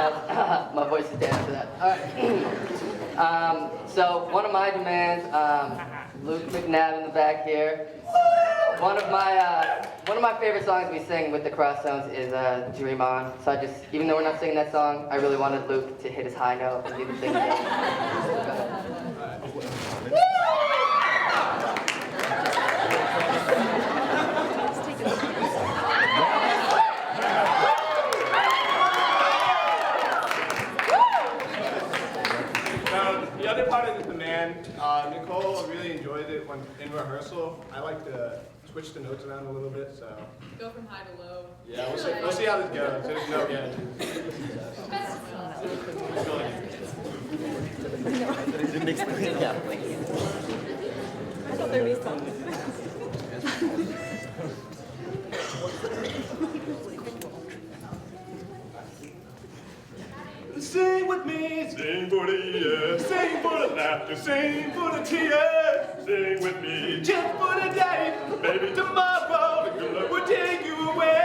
Yes, my voice is down for that. All right. So one of my demands, Luke McNabb in the back here. One of my favorite songs we sing with the Crosstones is "Dream On." So I just, even though we're not singing that song, I really wanted Luke to hit his high note and do the thing. Go ahead. The other part of the demand, Nicole really enjoyed it when in rehearsal. I like to switch the notes around a little bit, so. Go from high to low. Yeah, we'll see how this goes. There's no guarantee. I thought there'd be some. Sing with me, sing for the years, sing for the laughter, sing for the tears. Sing with me, just for the day, maybe tomorrow the good luck will take you away.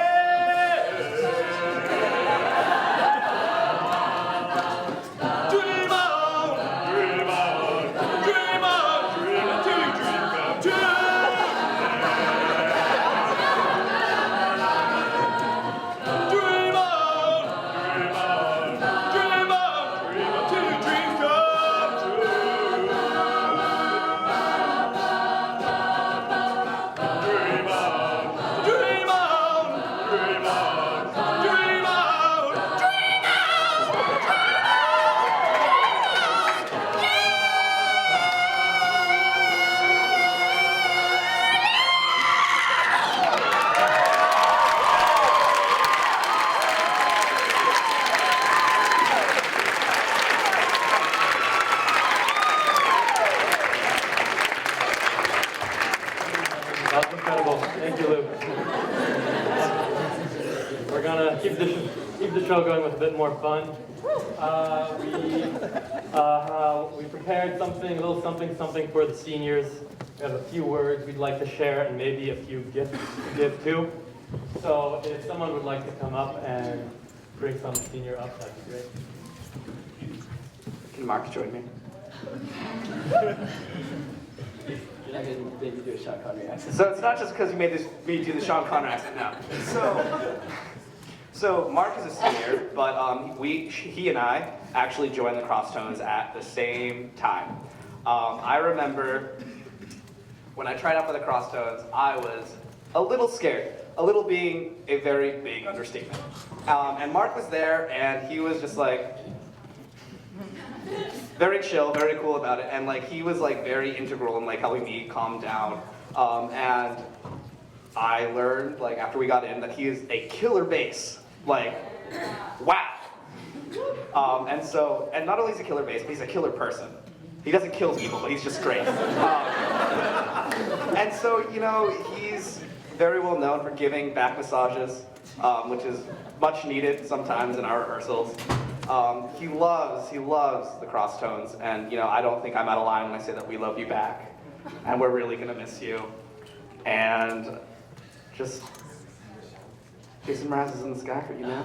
Dream on, dream on, dream on, dream until your dream come true. Dream on, dream on, dream on, dream until your dreams come true. Dream on, dream on, dream on, dream on, dream That was incredible. Thank you, Luke. We're gonna keep the show going with a bit more fun. We prepared something, a little something for the seniors. We have a few words we'd like to share and maybe a few gifts to give too. So if someone would like to come up and bring some senior up, that'd be great. Can Mark join me? You're not going to make me do a Sean Connery accent. So it's not just because you made me do the Sean Connery accent now. So Mark is a senior, but he and I actually joined the Crosstones at the same time. I remember when I tried out for the Crosstones, I was a little scared. A little being a very big understatement. And Mark was there, and he was just like, very chill, very cool about it, and like he was like very integral in like helping me calm down. And I learned like after we got in that he is a killer bass. Like, wow. And not only is he a killer bass, but he's a killer person. He doesn't kill people, but he's just great. And so you know he's very well known for giving back massages, which is much needed sometimes in our rehearsals. He loves the Crosstones, and you know I don't think I'm out of line when I say that we love you back, and we're really gonna miss you. And just Jason Mraz is in the sky for you now.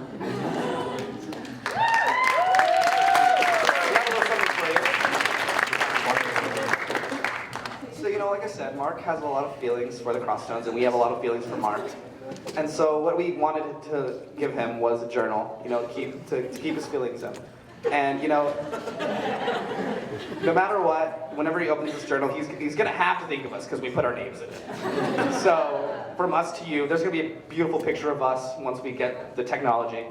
So you know, like I said, Mark has a lot of feelings for the Crosstones, and we have a lot of feelings for Mark. And so what we wanted to give him was a journal, you know, to keep his feelings in. And you know, no matter what, whenever he opens this journal, he's gonna have to think of us because we put our names in it. So from us to you, there's gonna be a beautiful picture of us once we get the technology.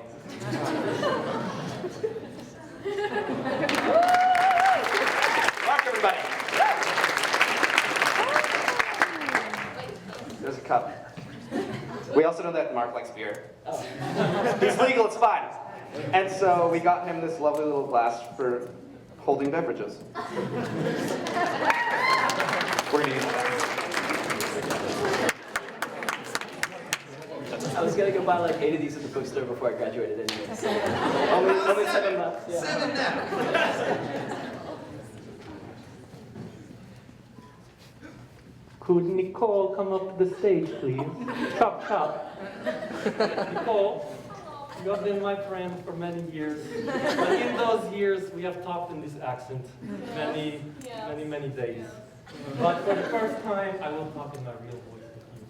Mark, everybody. There's a cup. We also know that Mark likes beer. It's legal, it's fine. And so we got him this lovely little glass for holding beverages. We're gonna use that. I was going to go buy like 8 of these at the bookstore before I graduated anyway. So only 7 left. Yeah. 7 now. Could Nicole come up to the stage, please? Chop, chop. Nicole. you have been my friend for many years. But in those years, we have talked in this accent many days. But for the first time, I will talk in my real voice with you.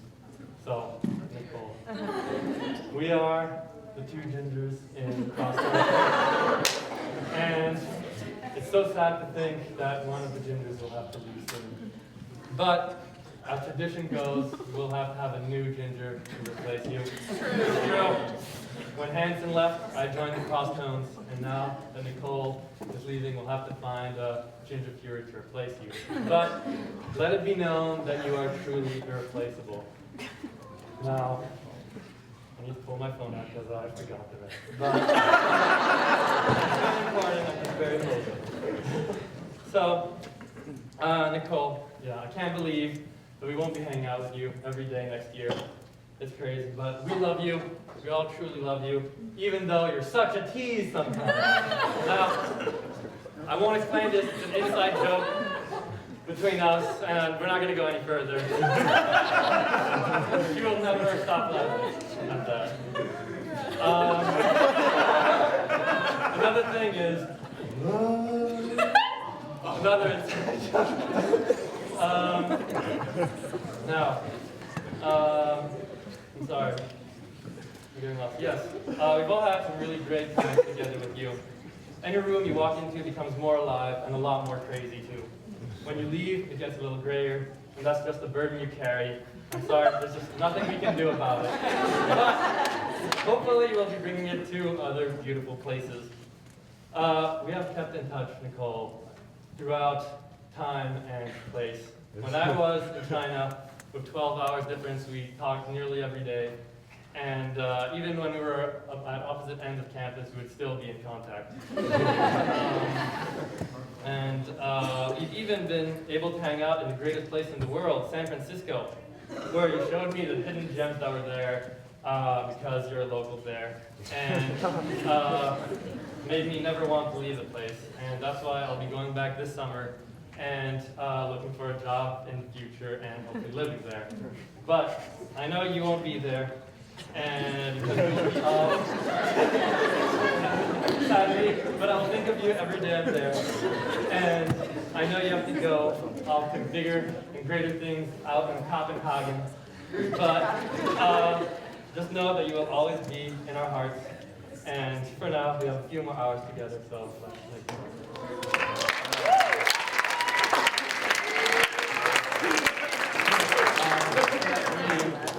So, Nicole, we are the two gingers in Crosstones. And it's so sad to think that one of the gingers will have to leave soon. But as tradition goes, we'll have to have a new ginger to replace you. It's true. When Hanson left, I joined the Crosstones, and now that Nicole is leaving, we'll have to find a ginger fury to replace you. But let it be known that you are truly irreplaceable. Now, I need to pull my phone out because I forgot the rest. But it's very important, and it's very important. So, Nicole, yeah, I can't believe that we won't be hanging out with you every day next year. It's crazy, but we love you. We all truly love you, even though you're such a tease sometimes. Now, I won't explain this. It's an inside joke between us, and we're not going to go any further. You will never stop laughing at that. Another thing is, another inside joke. I'm sorry. I'm getting lost. Yes, we've all had some really great times together with you. Any room you walk into becomes more alive and a lot more crazy too. When you leave, it gets a little grayer, and that's just the burden you carry. I'm sorry, there's just nothing we can do about it. But hopefully we'll be bringing it to other beautiful places. We have kept in touch, Nicole, throughout time and place. When I was in China, with 12 hours difference, we talked nearly every day. And even when we were at opposite ends of campus, we would still be in contact. We've even been able to hang out in the greatest place in the world, San Francisco, where you showed me the hidden gems that were there because you're a local there. And made me never want to leave the place. And that's why I'll be going back this summer and looking for a job in the future and hopefully living there. But I know you won't be there, and because you will be off, sadly, but I'll think of you every day I'm there. And I know you have to go off to bigger and greater things out in Copenhagen. But just know that you will always be in our hearts. And for now, we have a few more hours together, so let's make it.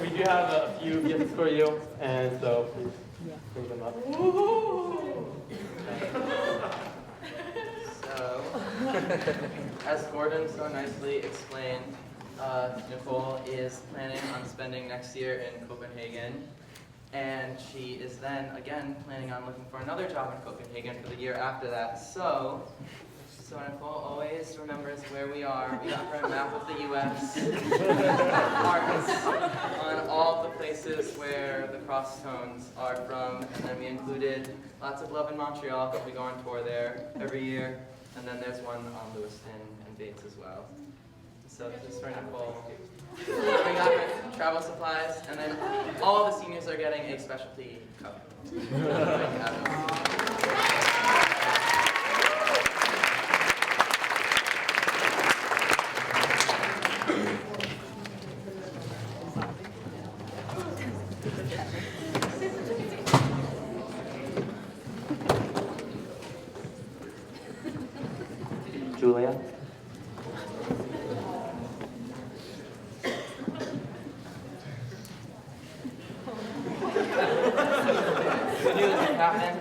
We do have a few gifts for you, and so please bring them up. So, as Gordon so nicely explained, Nicole is planning on spending next year in Copenhagen, and she is then again planning on looking for another job in Copenhagen for the year after that. So Nicole always remembers where we are. We got her a map of the U.S. marks on all the places where the Crosstones are from, and then we included lots of love in Montreal because we go on tour there every year, and then there's one on Lewiston and Bates as well. So this is for Nicole. We got her travel supplies, and then all the seniors are getting a specialty cup. Julia? I knew this would happen.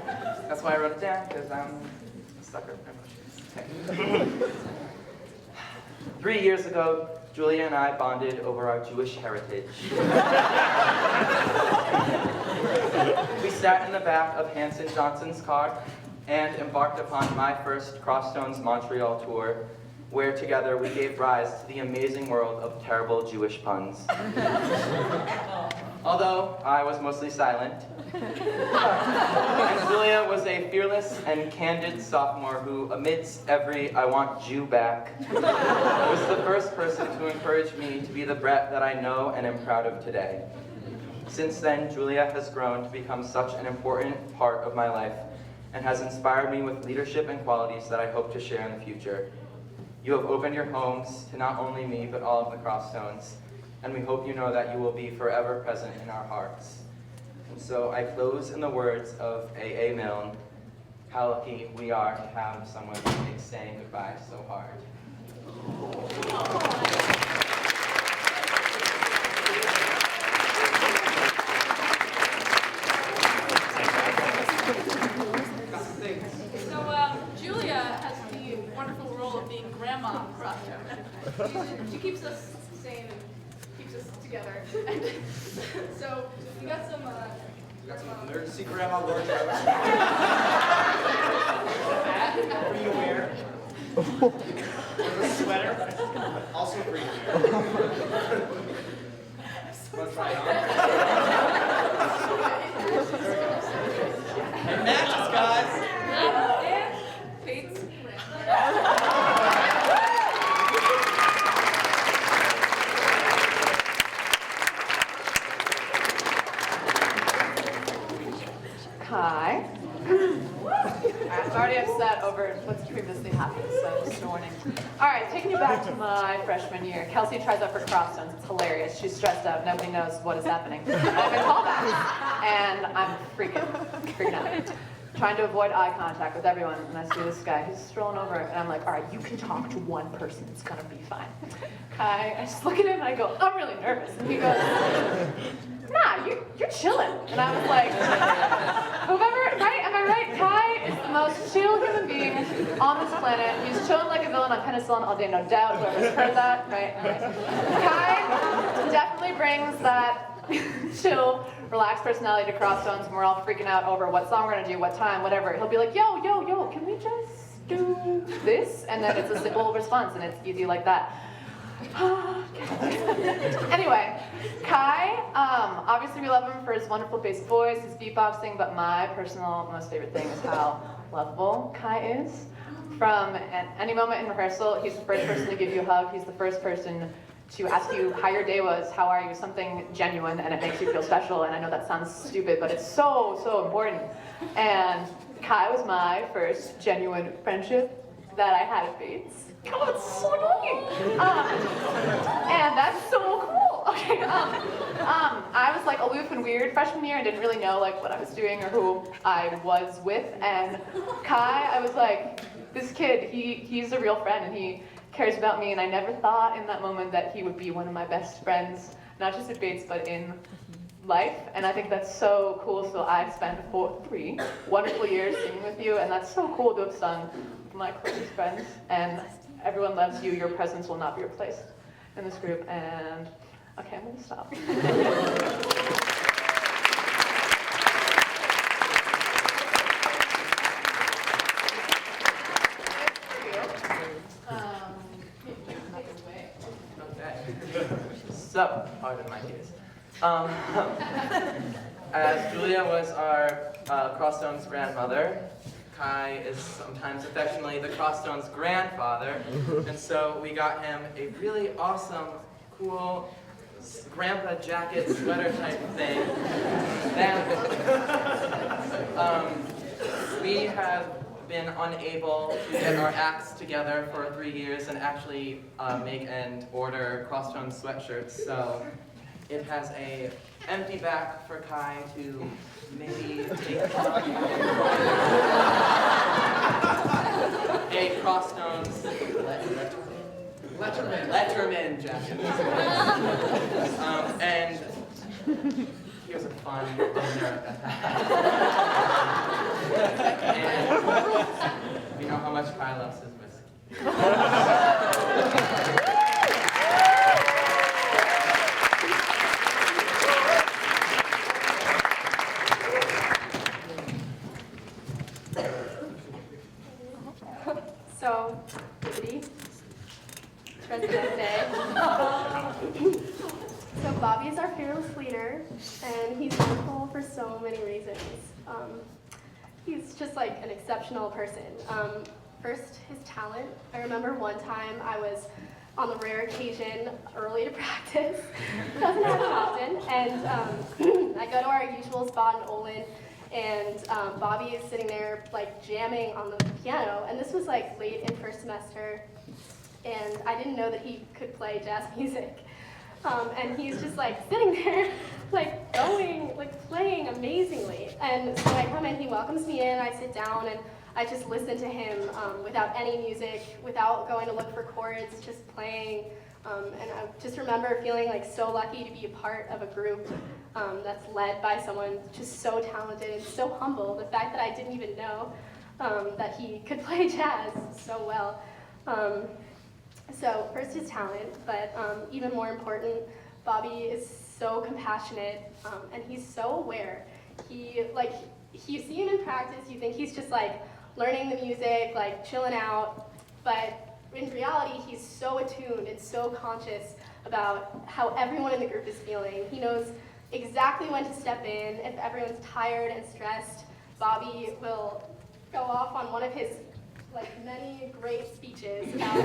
That's why I wrote it down, because I'm a sucker. Okay. 3 years ago, Julia and I bonded over our Jewish heritage. We sat in the back of Hanson Johnson's car and embarked upon my first Crosstones Montreal tour, where together we gave rise to the amazing world of terrible Jewish puns. Although I was mostly silent, and Julia was a fearless and candid sophomore who, amidst every "I want Jew back," was the first person to encourage me to be the Brett that I know and am proud of today. Since then, Julia has grown to become such an important part of my life and has inspired me with leadership and qualities that I hope to share in the future. You have opened your homes to not only me, but all of the Crosstones, and we hope you know that you will be forever present in our hearts. And so I close in the words of A.A. Milne, how lucky we are to have someone who makes saying goodbye so hard. Julia has the wonderful role of being grandma Crosstones. She keeps us sane and keeps us together. And so we got some Emergency grandma wardrobe. Hat for you to wear. A sweater. Also for you to wear. Want to try it on? It matches, guys. and Bates. Hi. I'm already upset over what's previously happened, so just a warning. All right, taking you back to my freshman year. Kelsey tries out for Crosstones. It's hilarious. She's stressed out. Nobody knows what is happening. I've been called back, and I'm freaking out. Trying to avoid eye contact with everyone, and I see this guy. He's strolling over, and I'm like, all right, you can talk to one person. It's gonna be fine. Kai, I just look at him, and I go, I'm really nervous. And he goes, nah, you're chilling. And I was like, whoever, right? Am I right? Kai is the most chill human being on this planet. He's chilling like a villain on penicillin all day, no doubt. Whoever's heard that, right? Kai definitely brings that chill, relaxed personality to Crosstones, and we're all freaking out over what song we're gonna do, what time, whatever. He'll be like, yo, can we just do this? And then it's a simple response, and it's easy like that. Anyway, Kai, obviously we love him for his wonderful bass voice, his beatboxing, but my personal most favorite thing is how lovable Kai is. From any moment in rehearsal, he's the first person to give you a hug, he's the first person to ask you how your day was, how are you, something genuine, and it makes you feel special. And I know that sounds stupid, but it's so, so important. And Kai was my first genuine friendship that I had at Bates. God, it's so annoying. And that's so cool. Okay. I was like aloof and weird freshman year and didn't really know like what I was doing or who I was with. And Kai, I was like, this kid, he's a real friend and he cares about me. And I never thought in that moment that he would be one of my best friends, not just at Bates, but in life. And I think that's so cool. So I've spent 3 wonderful years singing with you, and that's so cool to have sung with my closest friends. And everyone loves you. Your presence will not be replaced in this group. And okay, I'm gonna stop. So, pardon my tears. As Julia was our Crosstones grandmother, Kai is sometimes affectionately the Crosstones grandfather, and so we got him a really awesome, cool grandpa jacket sweater type thing. Then we have been unable to get our acts together for 3 years and actually make and order Crosstones sweatshirts, so it has a empty back for Kai to maybe take a Crosstones Letterman jacket. And he was a fun owner at that. And we know how much Kai loves his whiskey. So, Bibbidi, President's Day. So Bobby is our fearless leader, and he's wonderful for so many reasons. He's just like an exceptional person. First, his talent. I remember one time I was on the rare occasion early to practice. Doesn't happen often. And I go to our usual spot in Olin, and Bobby is sitting there like jamming on the piano. And this was like late in first semester, and I didn't know that he could play jazz music. And he's just like sitting there, like playing amazingly. And so I come in, he welcomes me in, I sit down, and I just listen to him without any music, without going to look for chords, just playing. And I just remember feeling like so lucky to be a part of a group that's led by someone just so talented and so humble. The fact that I didn't even know that he could play jazz so well. So first his talent, but even more important, Bobby is so compassionate and he's so aware. You see him in practice, you think he's just like learning the music, like chilling out, but in reality, he's so attuned and so conscious about how everyone in the group is feeling. He knows exactly when to step in. If everyone's tired and stressed, Bobby will go off on one of his many great speeches about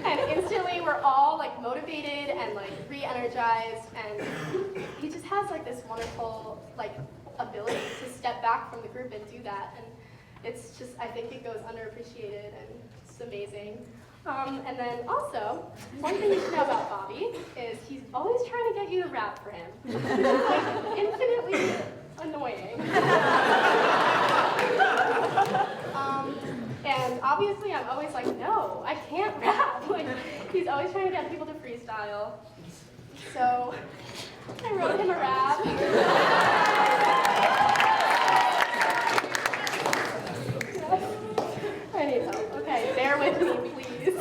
and instantly we're all motivated and re-energized, and he just has this wonderful ability to step back from the group and do that, and it's just, I think it goes underappreciated and it's amazing. And then also, one thing you should know about Bobby is he's always trying to get you to rap for him. It's infinitely annoying. And obviously I'm always like, no, I can't rap. He's always trying to get people to freestyle. So I wrote him a rap. I need help. Okay, bear with me, please.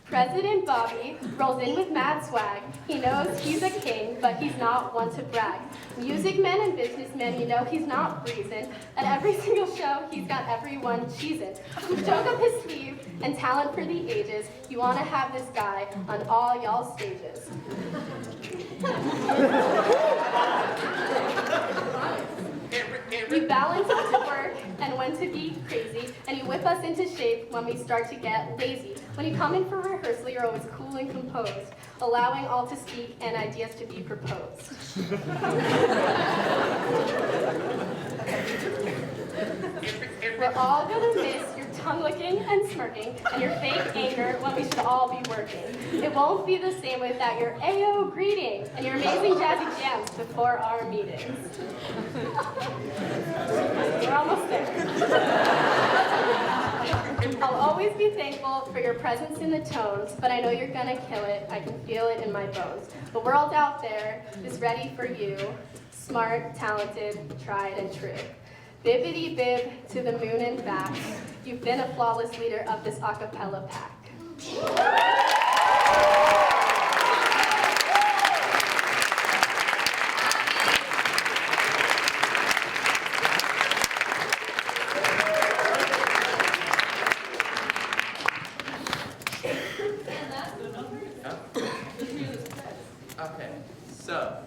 President Bobby rolls in with mad swag. He knows he's a king, but he's not one to brag. Music men and businessmen, you know he's not breezing. At every single show, he's got everyone cheesing. Joke up his sleeve and talent for the ages. You want to have this guy on all y'all stages. You balance when to work and when to be crazy, and you whip us into shape when we start to get lazy. When you come in for rehearsal, you're always cool and composed, allowing all to speak and ideas to be proposed. We're all gonna miss your tongue licking and smirking and your fake anger when we should all be working. It won't be the same without your Ayo greeting and your amazing jazzy jams before our meetings. We're almost there. I'll always be thankful for your presence in the tones, but I know you're gonna kill it. I can feel it in my bones. The world out there is ready for you. Smart, talented, tried and true. Bibbity bib to the moon and back. You've been a flawless leader of this a cappella pack. Okay, so,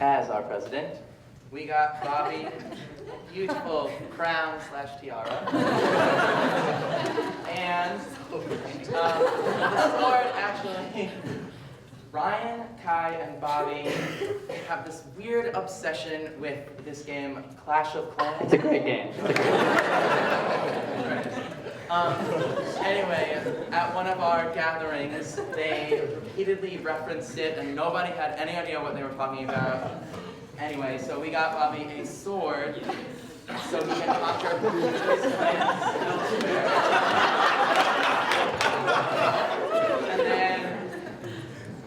as our president, we got Bobby, beautiful crown/tiara, and the board actually, Ryan, Kai, and Bobby have this weird obsession with this game, Clash of Clans. It's a great game. Anyway, at one of our gatherings, they repeatedly referenced it, and nobody had any idea what they were talking about. Anyway, so we got Bobby a sword, so he can conquer his clans elsewhere. And then,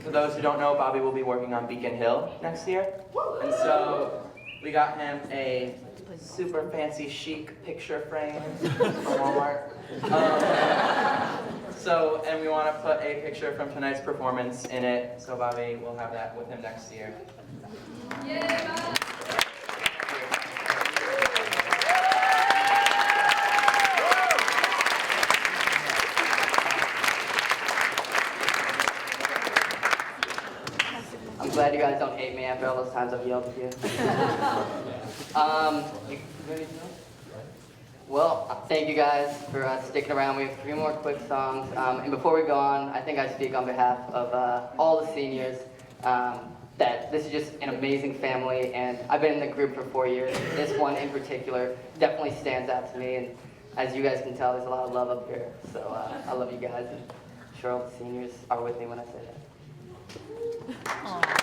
for those who don't know, Bobby will be working on Beacon Hill next year. And so, we got him a super fancy chic picture frame from Walmart. And we want to put a picture from tonight's performance in it, so Bobby will have that with him next year. Yay, Bob! I'm glad you guys don't hate me after all those times I've yelled at you. Well, thank you guys for sticking around. We have 3 more quick songs. And before we go on, I think I speak on behalf of all the seniors that this is just an amazing family, and I've been in the group for 4 years. This one in particular definitely stands out to me, and as you guys can tell, there's a lot of love up here. So I love you guys, and I'm sure all the seniors are with me when I say that. Aw.